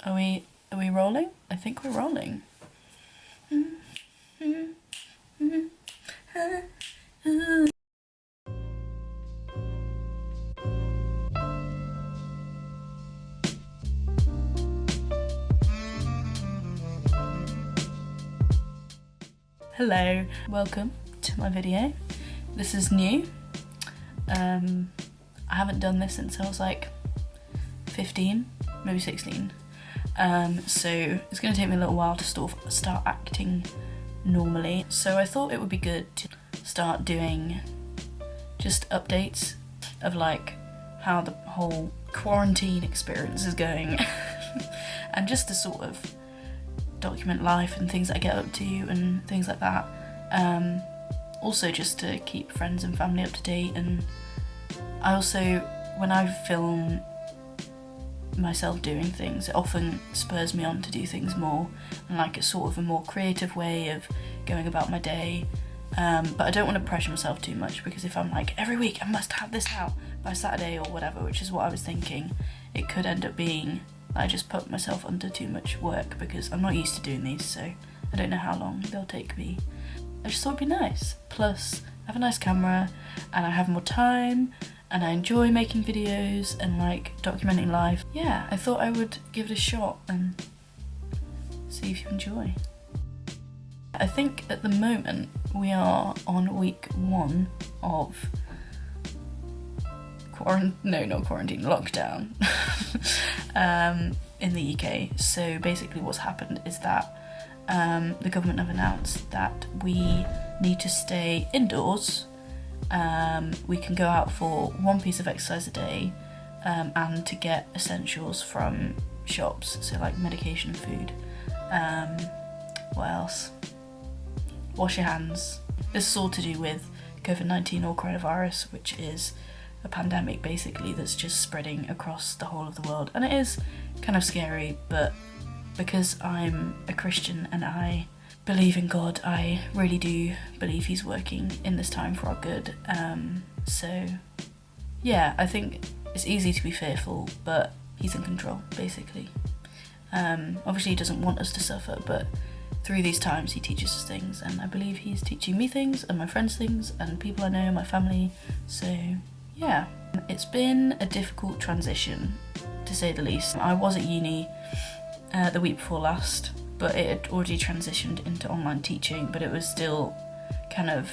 Are we rolling? I think we're rolling. Hello, welcome to my video. This is new. I haven't done this since I was like 15, maybe 16. So it's going to take me a little while to start acting normally. So I thought it would be good to start doing just updates of like how the whole quarantine experience is going and just to sort of document life and things I get up to and things like that. Also just to keep friends and family up to date. And I also, when I film myself doing things, it often spurs me on to do things more and like a sort of a more creative way of going about my day. But I don't want to pressure myself too much, because if I'm like every week I must have this out by Saturday or whatever, which is what I was thinking, it could end up being I just put myself under too much work because I'm not used to doing these, so I don't know how long they'll take me. I just thought it'd be nice. Plus, I have a nice camera and I have more time and I enjoy making videos and like documenting life. Yeah, I thought I would give it a shot and see if you enjoy. I think at the moment we are on week 1 of lockdown in the UK. So basically what's happened is that the government have announced that we need to stay indoors. We can go out for 1 piece of exercise a day and to get essentials from shops, so like medication and food. What else? Wash your hands. This is all to do with COVID-19 or coronavirus, which is a pandemic basically that's just spreading across the whole of the world. And it is kind of scary, but because I'm a Christian and I believe in God, I really do believe he's working in this time for our good. So yeah, I think it's easy to be fearful, but he's in control basically. Obviously he doesn't want us to suffer, but through these times he teaches us things, and I believe he's teaching me things and my friends things and people I know, my family. So yeah, it's been a difficult transition to say the least. I was at uni the week before last, but it had already transitioned into online teaching, but it was still kind of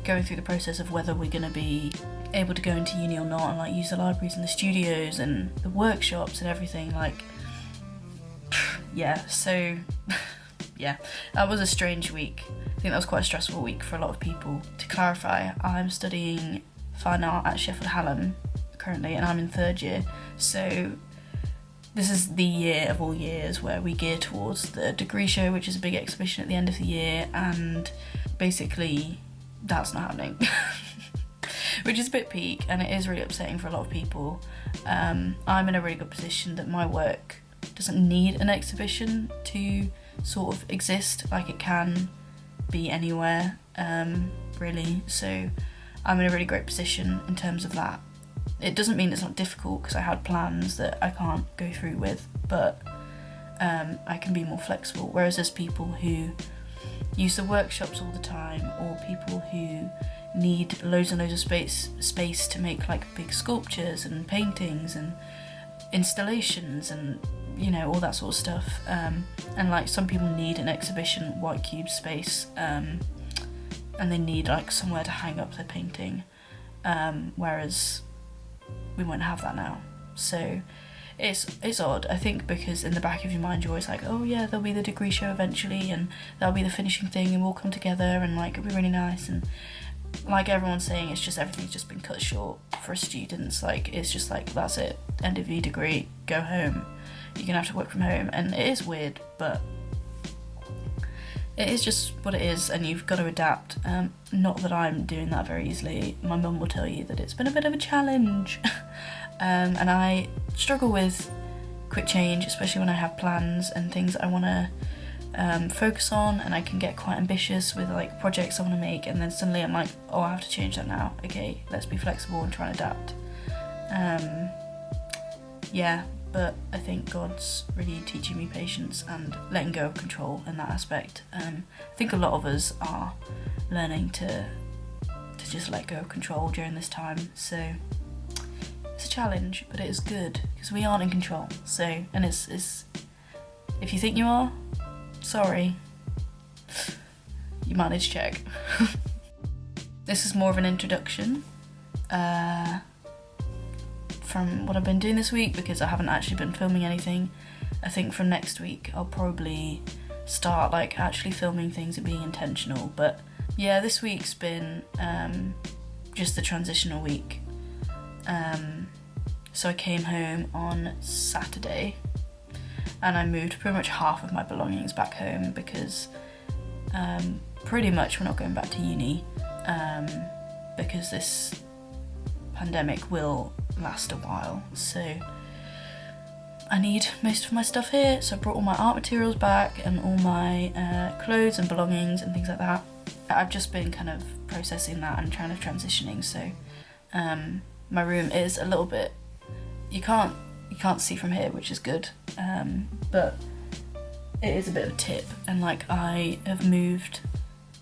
going through the process of whether we're going to be able to go into uni or not and like use the libraries and the studios and the workshops and everything. Like yeah, so yeah, that was a strange week. I think that was quite a stressful week for a lot of people. To clarify, I'm studying fine art at Sheffield Hallam currently, and I'm in 3rd year, so this is the year of all years where we gear towards the degree show, which is a big exhibition at the end of the year, and basically that's not happening. Which is a bit peak, and it is really upsetting for a lot of people. I'm in a really good position that my work doesn't need an exhibition to sort of exist, like it can be anywhere, really, so I'm in a really great position in terms of that. It doesn't mean it's not difficult, because I had plans that I can't go through with, but I can be more flexible, whereas there's people who use the workshops all the time, or people who need loads and loads of space to make like big sculptures and paintings and installations and you know, all that sort of stuff. And like some people need an exhibition white cube space, and they need like somewhere to hang up their painting, whereas we won't have that now. So it's odd, I think, because in the back of your mind you're always like, oh yeah, there'll be the degree show eventually and that'll be the finishing thing and we'll come together and like it'll be really nice. And like everyone's saying, it's just everything's just been cut short for students. Like it's just like, that's it, end of your degree, go home, you're gonna have to work from home. And it is weird, but it is just what it is, and you've got to adapt. Not that I'm doing that very easily. My mum will tell you that it's been a bit of a challenge. And I struggle with quick change, especially when I have plans and things I want to focus on, and I can get quite ambitious with like projects I want to make, and then suddenly I'm like, oh, I have to change that now. Okay, let's be flexible and try and adapt. Yeah, but I think God's really teaching me patience and letting go of control in that aspect. I think a lot of us are learning to just let go of control during this time, so it's a challenge, but it is good because we aren't in control. So, and it's if you think you are, sorry, you might need to check. This is more of an introduction from what I've been doing this week, because I haven't actually been filming anything. I think from next week I'll probably start like actually filming things and being intentional. But yeah, this week's been just the transitional week. So I came home on Saturday and I moved pretty much half of my belongings back home because pretty much we're not going back to uni because this pandemic will last a while. So I need most of my stuff here, so I brought all my art materials back and all my clothes and belongings and things like that. I've just been kind of processing that and trying to transitioning, so my room is a little bit, you can't see from here, which is good, but it is a bit of a tip, and like I have moved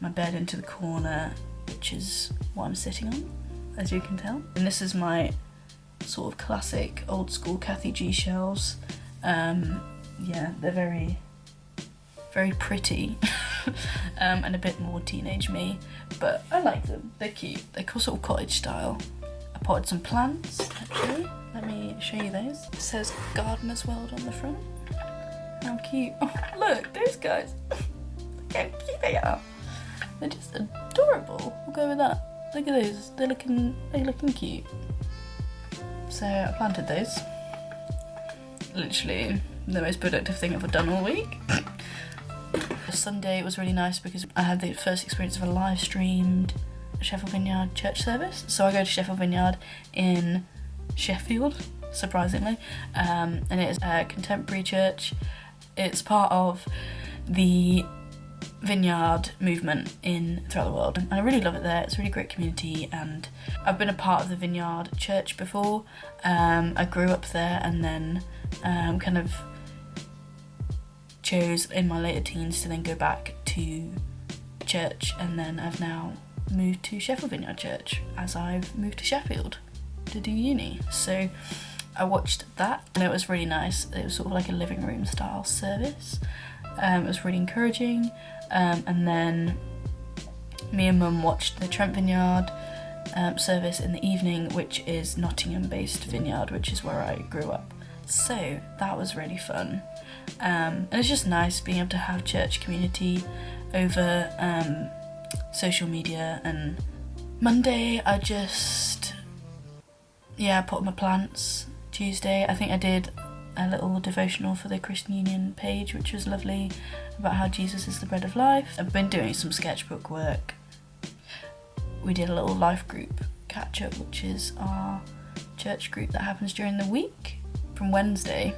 my bed into the corner, which is what I'm sitting on, as you can tell. And this is my sort of classic old school Kathy G shelves. Yeah, they're very, very pretty and a bit more teenage me, but I like them. They're cute. They're sort of cottage style. I potted some plants, actually. Let me show you those. It says Gardener's World on the front. How cute. Oh, look, those guys. Look how cute they are. They're just adorable. We'll go with that. Look at those. They're looking cute. So I planted those. Literally the most productive thing I've done all week. Sunday was really nice because I had the first experience of a live streamed Sheffield Vineyard church service. So I go to Sheffield Vineyard in Sheffield, surprisingly, and it is a contemporary church. It's part of the vineyard movement throughout the world, and I really love it there. It's a really great community, and I've been a part of the Vineyard Church before. I grew up there and then kind of chose in my later teens to then go back to church, and then I've now moved to Sheffield Vineyard Church as I've moved to Sheffield to do uni. So I watched that and it was really nice. It was sort of like a living room style service. It was really encouraging, and then me and Mum watched the Trent Vineyard service in the evening, which is Nottingham based vineyard, which is where I grew up. So that was really fun, and it's just nice being able to have church community over social media. And Monday I just potted my plants. Tuesday I think I did a little devotional for the Christian Union page, which was lovely, about how Jesus is the bread of life. I've been doing some sketchbook work. We did a little life group catch up, which is our church group that happens during the week. From Wednesday,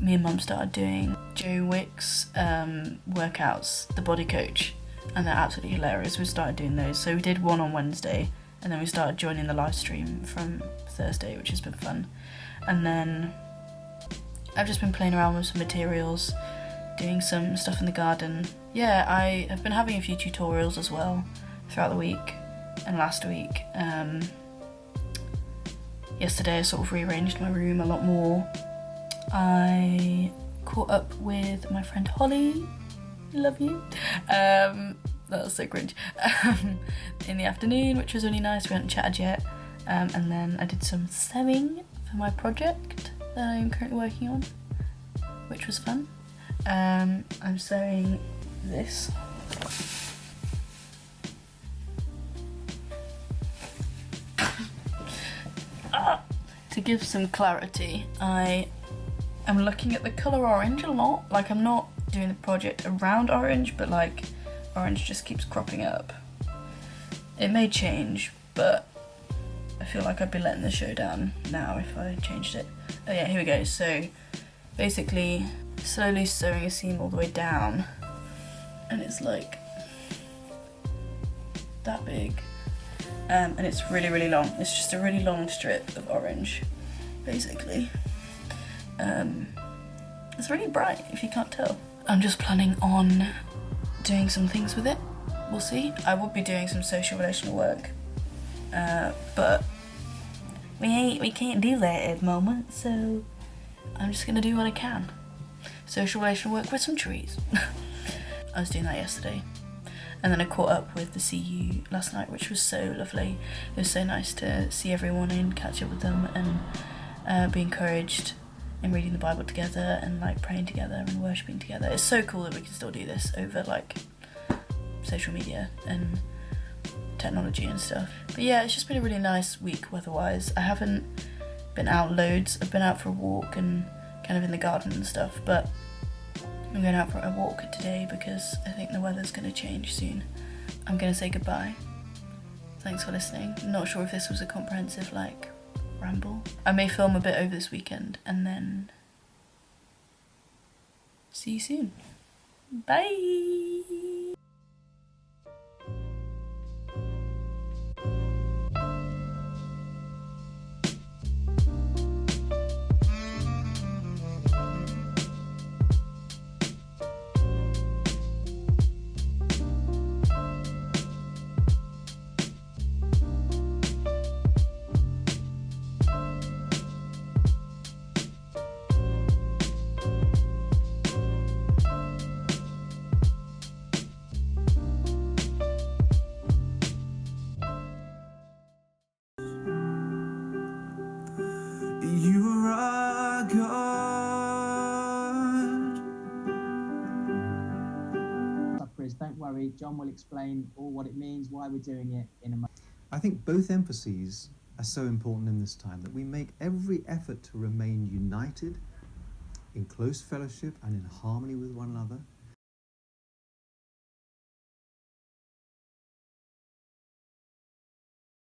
me and Mum started doing Joe Wick's workouts, the body coach, and they're absolutely hilarious. We started doing those. So we did one on Wednesday, and then we started joining the live stream from Thursday, which has been fun. And then I've just been playing around with some materials, doing some stuff in the garden. Yeah, I have been having a few tutorials as well throughout the week and last week. Yesterday I sort of rearranged my room a lot more. I caught up with my friend Holly, love you. That was so cringe. In the afternoon, which was really nice. We hadn't chatted yet. And then I did some sewing for my project that I'm currently working on, which was fun. I'm sewing this. To give some clarity, I am looking at the colour orange a lot. Like, I'm not doing the project around orange, but like orange just keeps cropping up. It may change, but I feel like I'd be letting the show down now if I changed it. Oh yeah, here we go. So basically slowly sewing a seam all the way down, and it's like that big. And it's really, really long. It's just a really long strip of orange, basically. It's really bright, if you can't tell. I'm just planning on doing some things with it. We'll see. I will be doing some social relational work, but we can't do that at the moment, so I'm just gonna do what I can. Social relational work with some trees. I was doing that yesterday, and then I caught up with the CU last night, which was so lovely. It was so nice to see everyone and catch up with them and be encouraged in reading the Bible together and like praying together and worshipping together. It's so cool that we can still do this over like social media and technology and stuff. But yeah, it's just been a really nice week weather-wise. I haven't been out loads. I've been out for a walk and kind of in the garden and stuff, but I'm going out for a walk today because I think the weather's going to change soon. I'm going to say goodbye. Thanks for listening. I'm not sure if this was a comprehensive like ramble. I may film a bit over this weekend and then see you soon. Bye! You are God. Chris, don't worry, John will explain all what it means, why we're doing it in a moment. I think both emphases are so important in this time, that we make every effort to remain united in close fellowship and in harmony with one another,